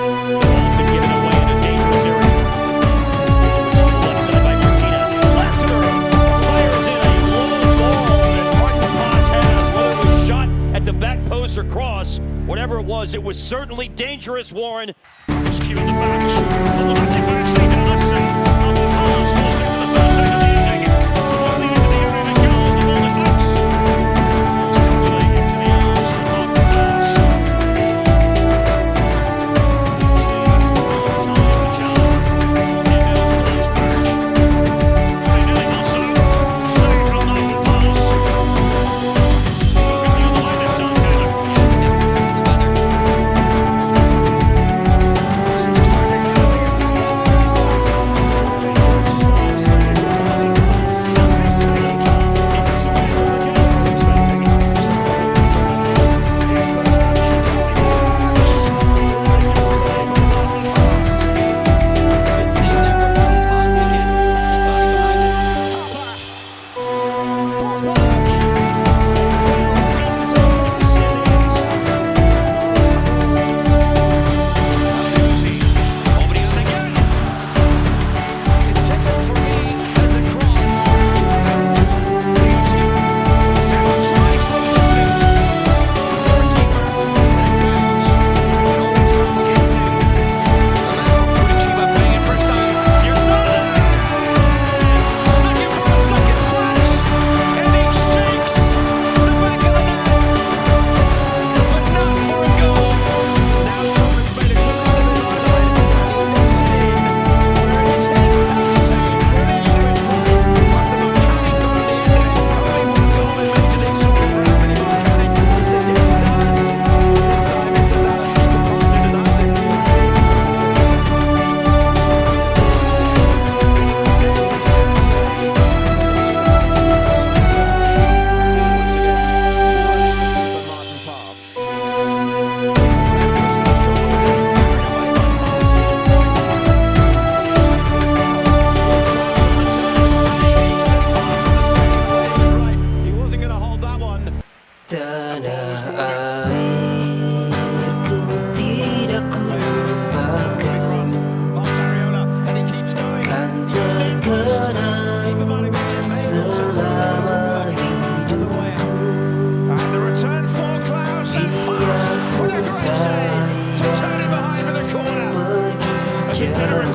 The ball's been given away in a dangerous area. Pushed to the left side by Martinez. Lassiter fires in a low ball that Martin Paes has. Whether it was shot at the back post or cross, whatever it was certainly dangerous, Warren. Skew in the back. Problematic actually to Aksi. Memukau falls into the first side of the evening. Towards the edge of the area that goes. The ball deflects. Calculating into the arms of Martin Paes.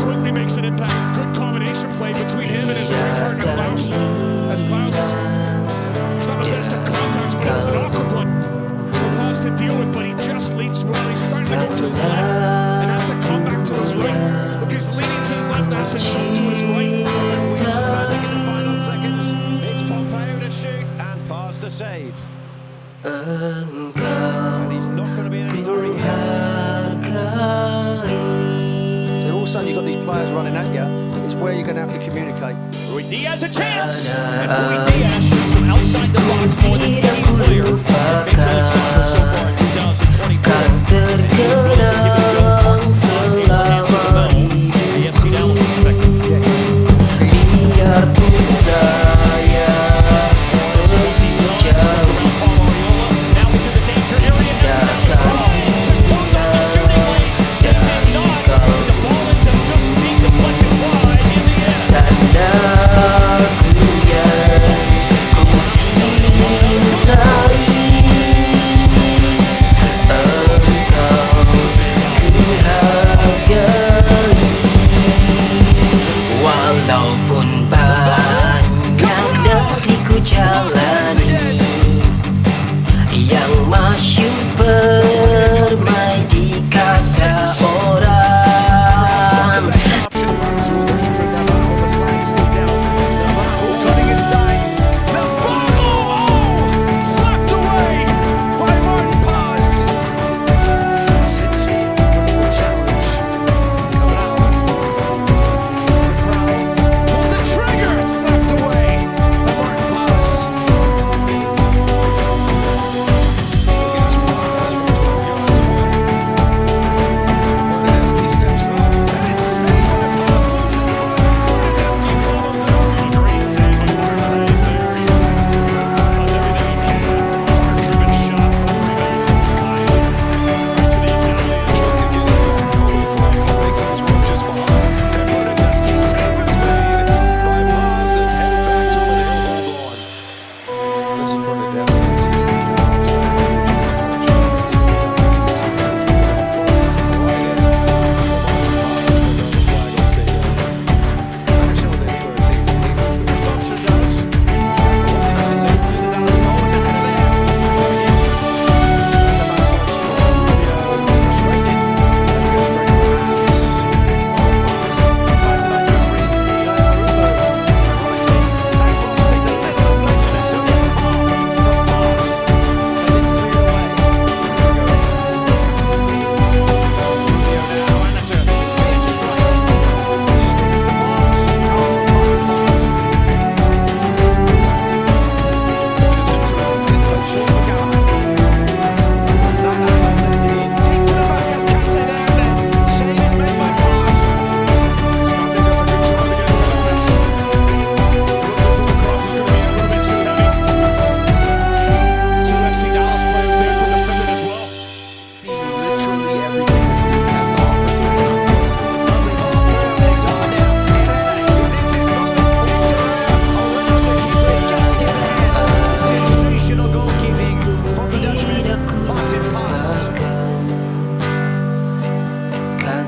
Quickly makes an impact. Good combination play between him and his strike partner Klaus. As Klaus, it's not the best of contacts, but it was an awkward one for Paes to deal with. But he just leaps well. He's starting to go to his left and has to come back to his right. Look, he's leaning to his left, has to come to his right. Landing in the final seconds. It's Pompeo to shoot and Paes to save. And he's not going to be in any hurry here. So all of a sudden you've got these players running at you. It's where you're going to have to communicate. Rui Diaz a chance! And Rui Diaz shows him outside the box more than any player in Major League Soccer so far in 2024. And he is willing to give it a go. Martin Paes able to answer the bell. AFC Dallas perspective. Smoky launch around Paul Ariola. Now he's in the danger area. To close on the shooting lane. They did not. The ball ends up just being deflected wide in the end.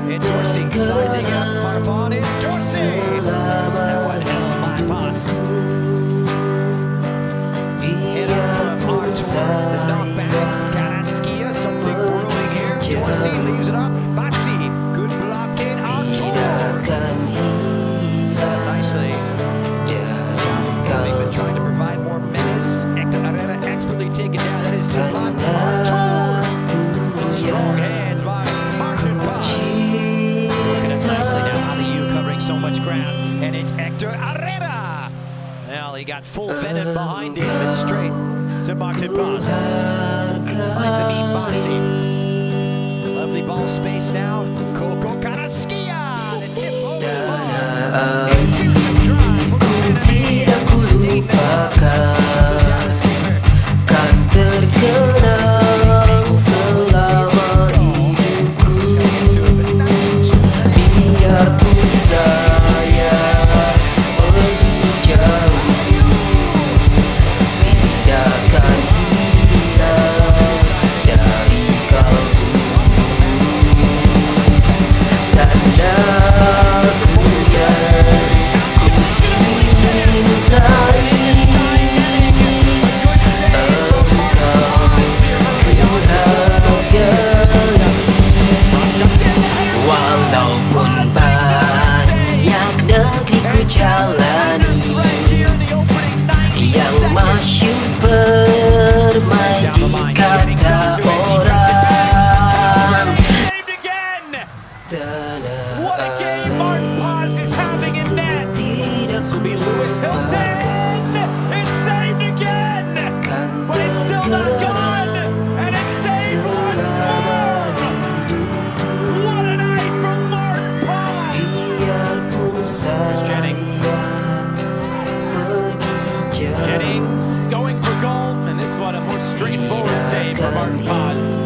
And Dorsey sizing up. Far upon is Dorsey. That one held by Paes. Hit up from Artur. The knockback. Karaskia, something brewing here. Dorsey leaves it up. Aksi. Good blocking. Artur. Set up nicely. Been trying to provide more menace. Arera expertly taken down. That is SALAH. Artur. Strong hands by Martin Paes. Looking at nicely now. How the U covering so much ground. And it's Arera. Well, he got full Venom behind him and straight to Martin Paes. Finds a mean Bossy. Lovely ball space now. Koko Karaskia. The tip over the ball. And fearsome drive for the enemy. Stayed there. Down the skipper. Kan terkenang selama hidupku, biarpun saya pergi jauh, tidakkan hilang dari kalbu. Tandaku yang ku cintai, walaupun banyak negeri ku jalani yang masyhur bermain di kata orang. Saved again! What a game Martin Paes is having in net! This will be Lewis Hilton! It's saved again! But it's still not gone! And it's saved once more! What a night from Martin Paes! Here's Jennings. Jennings going for goal, and this one a more straightforward save for Martin Paes.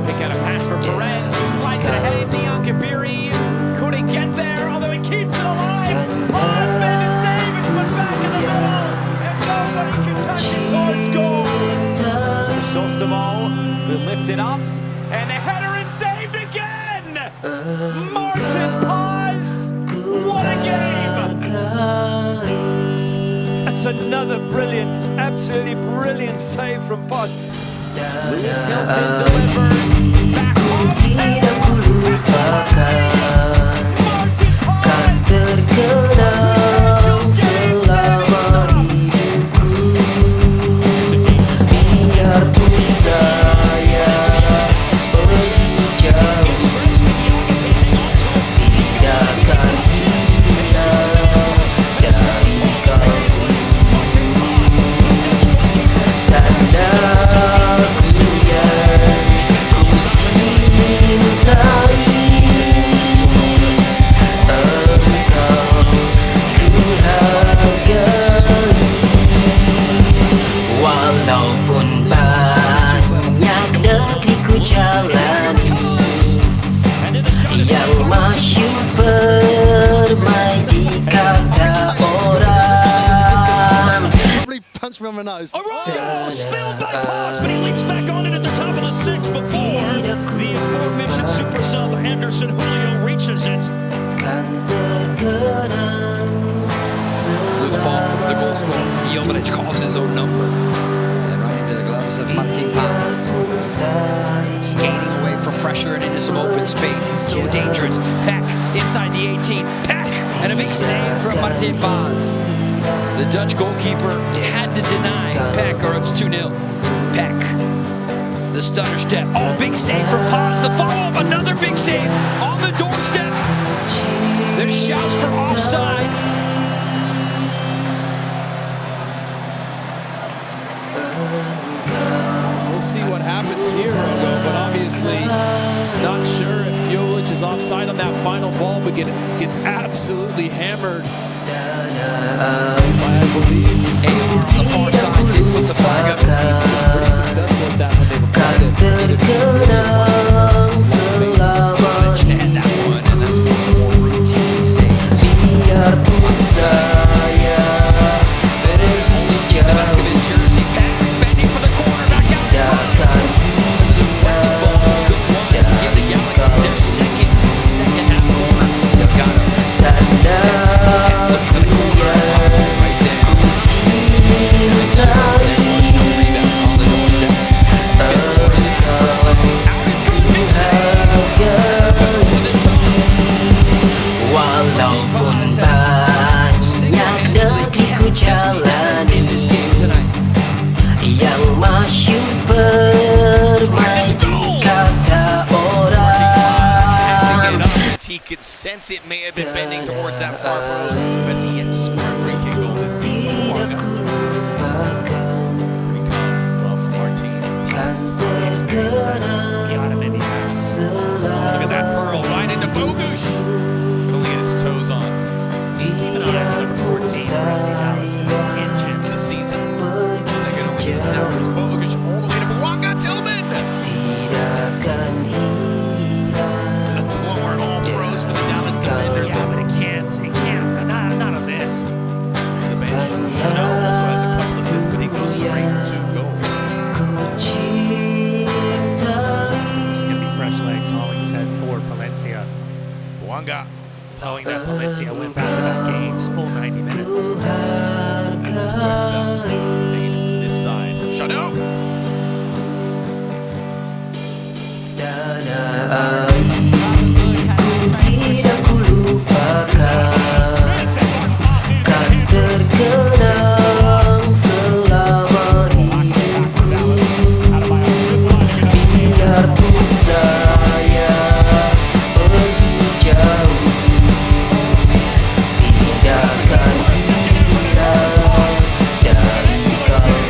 Pick out a pass for Perez, who slides it ahead. Neon Kabiri couldn't get there, although he keeps it alive. Paes made the save and put back in the middle, and nobody can touch it towards goal. Solstamo will lift it up, and the header is saved again. Martin Paes, what a game! That's another brilliant, absolutely brilliant save from Paes. Lewis Hilton delivers back off. Kan terkenang selama hidupku, biarpun saya pergi jauh, tidakkan hilang dari kalbu. Tandaku yang ku cintai, engkau ku hargai. Walaupun banyak negeri ku jalani yang masyhur bermain di kata orang. Probably punched me on my nose. A roll spilled by Paes, but he leaps back on it at the top of the six before the aforementioned super sub Anderson Julio reaches it. Kan terkenang Loose ball, the goal selama scorer. Jovic calls his own number. And right into the gloves of Martin Paes. Skating away from pressure and into some open space. He's so dangerous. Peck inside the 18. Peck! And a big save from Martin Paes. The Dutch goalkeeper had to deny Peck or it's 2-0. Peck. The stutter step. Oh, big save from Paes. The follow-up, another big save on the doorstep. There's shouts for offside. We'll see what happens here, Rogo, but obviously not sure if Jovic is offside on that final ball, but gets absolutely hammered by, I believe, AR on the far side did put the flag up. pretty successful at that when they applied it. terkenang selama Managed to end that one, and that's one of the more routine saves. biarpun saya Only see the back of his jersey. Peck bending for the corner, back out in front. tidakkan The deflected ball, good one to give the Galaxy their second he could sense it may have been bending towards that far post as he yet to score a free kick goal this season. Pretty calm from Martinez. Look at that pearl right into Bogusz. Can only get his toes on. Just keep an eye on number 14, Rosie Dallas, engine. This season, second only to Sellers. Bogusz all the way to Mwanga Tillman. Forward all throws for the Dallas defenders. Yeah, but it can't. It can't. Not on this. The bench. Chanel also has a couple assists, but he goes straight to goal. It's going to be fresh legs. Hollings had for Palencia. Mwanga. Knowing that Palencia went back-to-back games, full 90 minutes. Twist up. Taking it from this side. Chanel. Tidak kulupakan, kan terkenang selama hidupku. Biarpun saya pergi jauh, tidak akan hilang dari kalbu.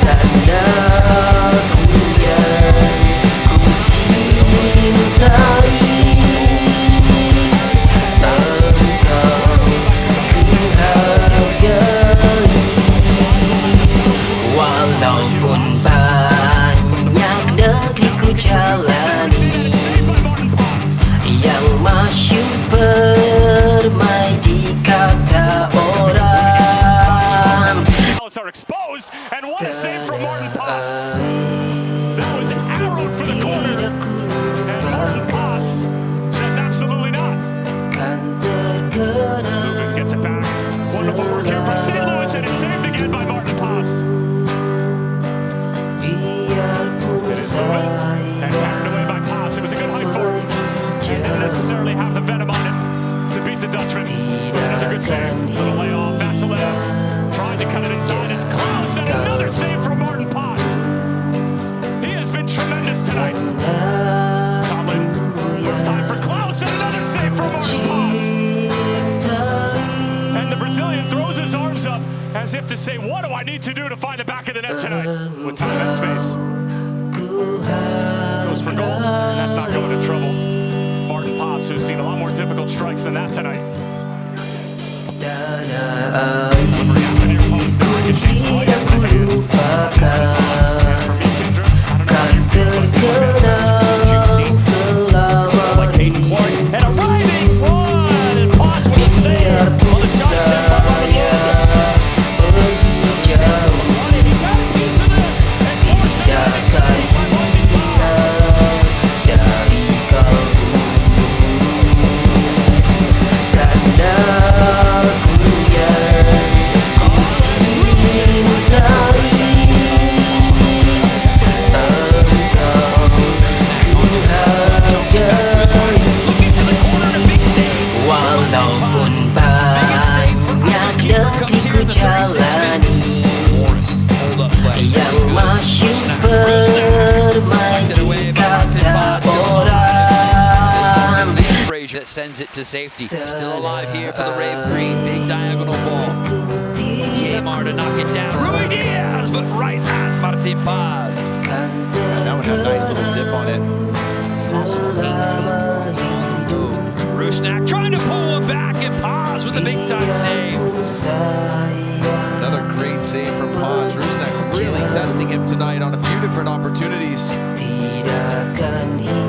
Tandaku yang ku cintai, engkau ku hargai. Walaupun banyak negeri ku jalani, yang masyhur bermain di kata orang. Are exposed, and what a save from Martin Paes. That was arrowed for the corner, and Martin Paes says absolutely not. Ulang gets it back. Wonderful work here from St. Louis, and it's saved again by Martin Paes. It is moving, and backed away by Paes. It was a good height for him. Didn't necessarily have the venom on him to beat the Dutchman. Another good save. Little layoff. Vasilev trying to cut it inside. It's Klaus, and another save from Martin Paes. He has been tremendous tonight. Tomlin, first time for Klaus, and another save from Martin Paes. And the Brazilian throws his arms up as if to say, what do I need to do to find the back of the net tonight? With time and space. Goes for goal, and that's not going to trouble Martin Paes, who's seen a lot more difficult strikes than that tonight. Delivery out the near post, and ricochets right into the hands. And for me, Kendra, I don't know how you feel, but like Hayden Clark, and a riding one, and Paes with a save on the shot attempt by he got a piece of this, and forced it out and saved by Martin Walaupun banyak negeri ku jalani, yang masyhur bermain di kata orang. That sends it to safety. Still alive here for the Rave Green. Big diagonal ball. Neymar to knock it down. Rui Diaz, but right at Martin Paes. That one had a nice little dip on it. Rusnak trying to pull him back, and Paes with the big time save. Another great save from Paes. Rusnak really testing him tonight on a few different opportunities.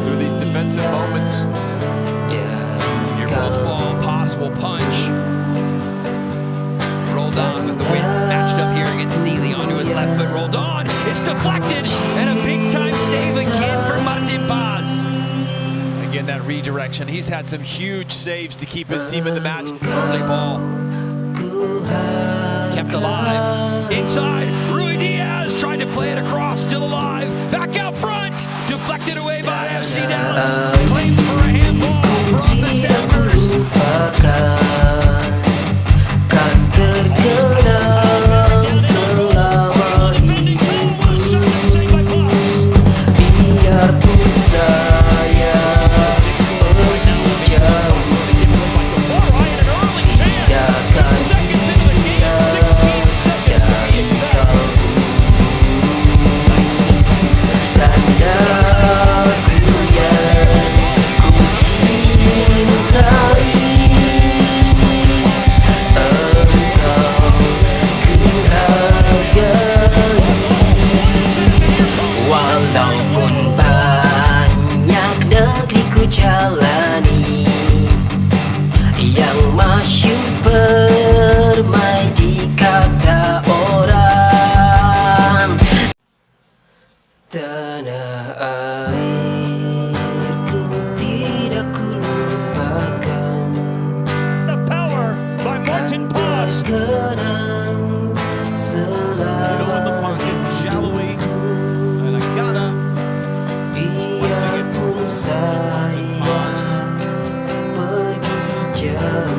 Through these defensive moments. Here rolls ball, Paes will punch. Rolled on with the wind, matched up here against Sealy onto his left foot, rolled on. It's deflected, and a big time save again for Martin Paes. Again, that redirection. He's had some huge saves to keep his team in the match. Early ball. Kept alive. Inside, Rui Diaz tried to play it across, still alive. Back out front, deflected away by FC Dallas. Claimed for a handball from the Sabres. Kan terkenang selama hidupku. Biarpun saya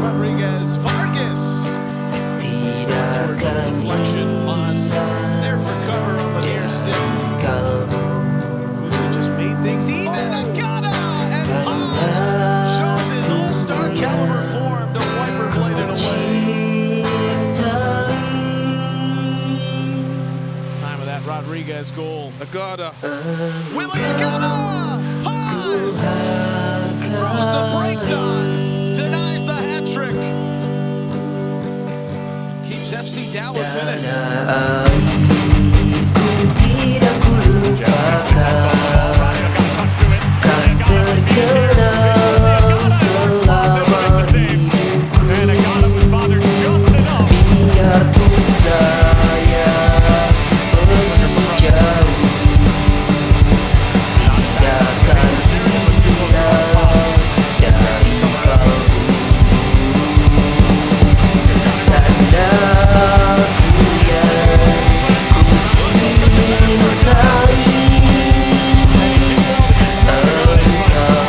Rodriguez, Vargas. Deflection, Paes. There for cover on the near stick. Musa just made things even. Agata and Paes shows his all-star caliber form to wiper blade it away. Time of that Rodriguez goal. Agata. Willie Agata! Paes! Throws the brakes on. Denies the hat trick. Keeps FC Dallas in it. Tidak kulupakan kan terkenang selama hidupku. Biarpun saya pergi jauh, tidak akan hilang dari kalbu. Tandaku yang ku cintai, engkau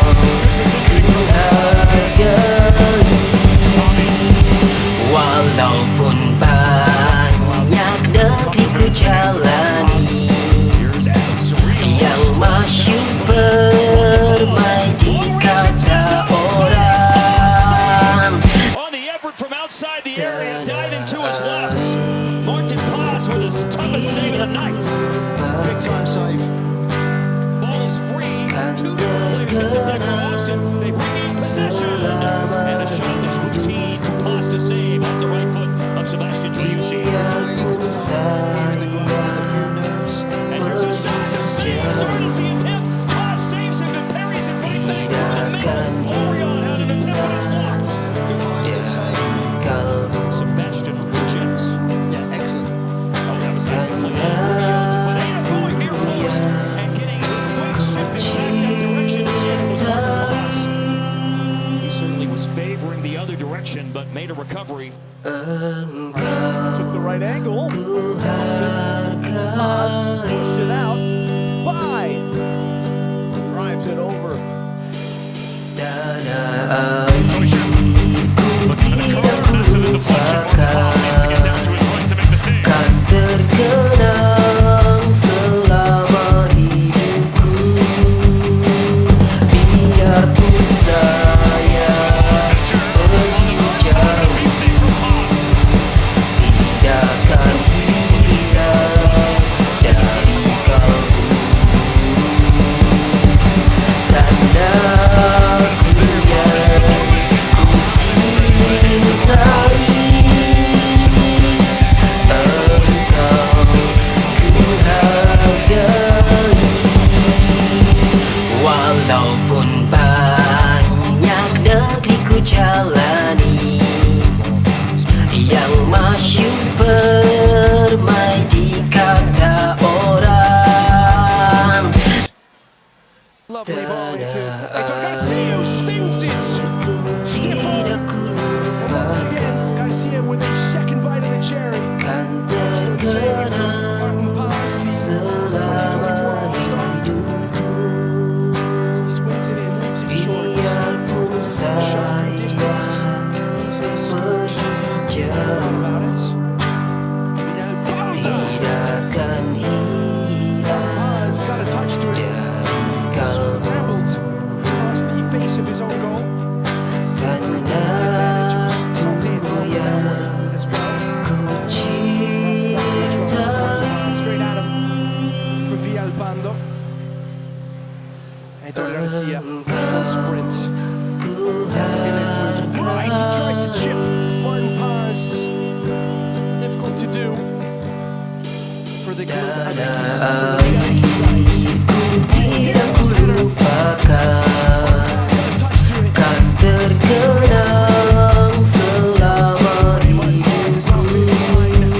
ku hargai. Walaupun banyak negeri ku jalani, yang masyhur bermain di kata orang. On the effort from outside the area, diving to his left. Martin Paes with his toughest save of the night. Big time save. Ball is free. Two different players in the deck for Austin. They've regained possession. And a shot that's routine. Paes to save off the right foot of Sebastian Driussi. There's a few nerves. And here's a shot that saves. So it is the attempt. Paes saves him and parries it right back to the middle. Orion had an attempt, but it's blocked. Good save. Sebastian on the Jets. Yeah, excellent. Oh, that was nicely played. Rubio to Banana going near post and getting his weight shifted back that direction to save it was Martin Paes. He certainly was favoring the other direction, but made a recovery. Took the right angle. Paes pushed it out. By drives it over. Tony Sherman looking at the corner after the deflection. Paes needs to get down to his right to make the save. Kan terkenang selama hidupku, biarpun saya pergi jauh, Big save from Paes. tidak akan hilang dari kalbu. Tandaku yang ku cintai, engkau ku hargai. Walaupun banyak negeri ku jalani, yang masyhur bermain di kata orang. Lovely ball into Hector Garcia, who stings it. Tidak Once again, kulupakan Garcia with a second bite of the cherry. kan Excellent save from terkenang Martin Paes. selama hidupku. He swings it in, leaves it short. Biarpun Shot from distance. saya Easily scored. pergi Thought jauh, about it. Vidal Banda. tidak akan hilang Paes got a touch to it. dari kalbu. Scrambled across the face of his own goal. Advantage was Santé Yang as well. ku cintai, Straight at him from Villalpando. Hector Garcia, full sprint. ku Has Aviles to his right. He tries to chip Martin Paes. Difficult to do for the Yankee side. tidak kulupakan Got a touch to it. kan terkenang selama Paes is off his line.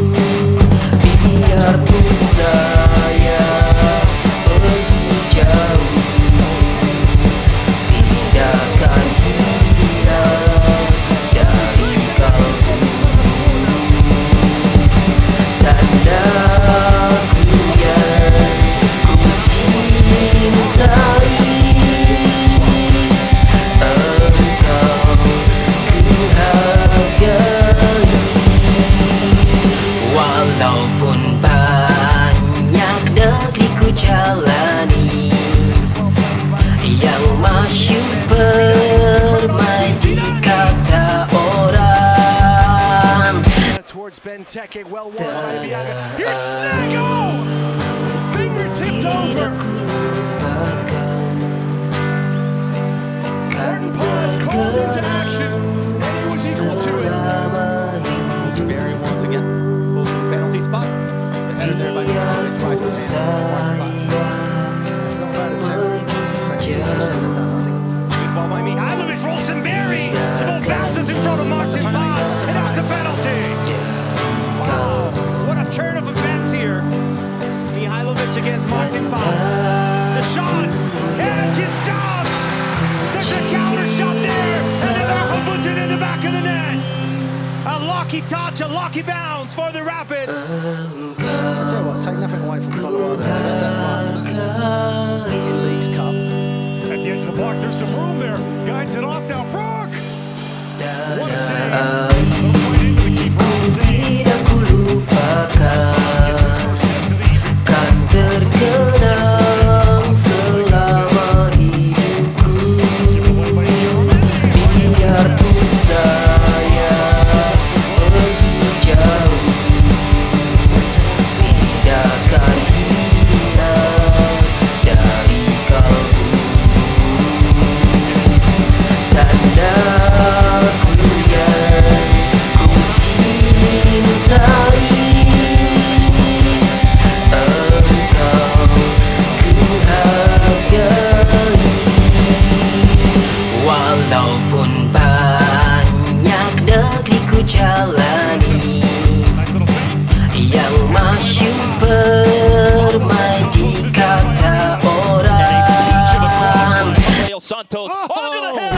biarpun saya pergi jauh, tidak akan hilang dari kalbu. Tandaku yang ku Benteke well won by Bianca. Here's Snaggo! Fingertipped over. Martin Paes called into action, and he was equal to it. Barry once again, close to the penalty spot. The header there by Mihajlovic, right to his hands. It's not bad attempt. It's easier said than done, I think. Good ball by Mihajlovic, rolls and Barry. The ball bounces in front of Martin Paes, and that's a penalty. Wow, what a turn of events here. Mihajlovic against Martin Paes. The shot, and she's stopped. There's a counter shot there, and the Rafa puts it in the back of the net. A lucky touch, a lucky bounce for the Rapids. I tell you what, take nothing away from Colorado. They've had that run in Leagues Cup. At the edge of the box, there's some room there. Guides it off now. Brock! What a save. Little point into the keeper on the save. Tidak kulupakan Gets his first assist of the evening. kan terkenang selama hidupku. Give it away by Romandi. Biarpun saya pergi jauh, tidak akan hilang dari kalbu. Tandaku yang ku cintai, engkau ku hargai. Walaupun banyak negeri ku jalani, Nice little feint. yang masyhur bermain di kata orang. Santos onto the head.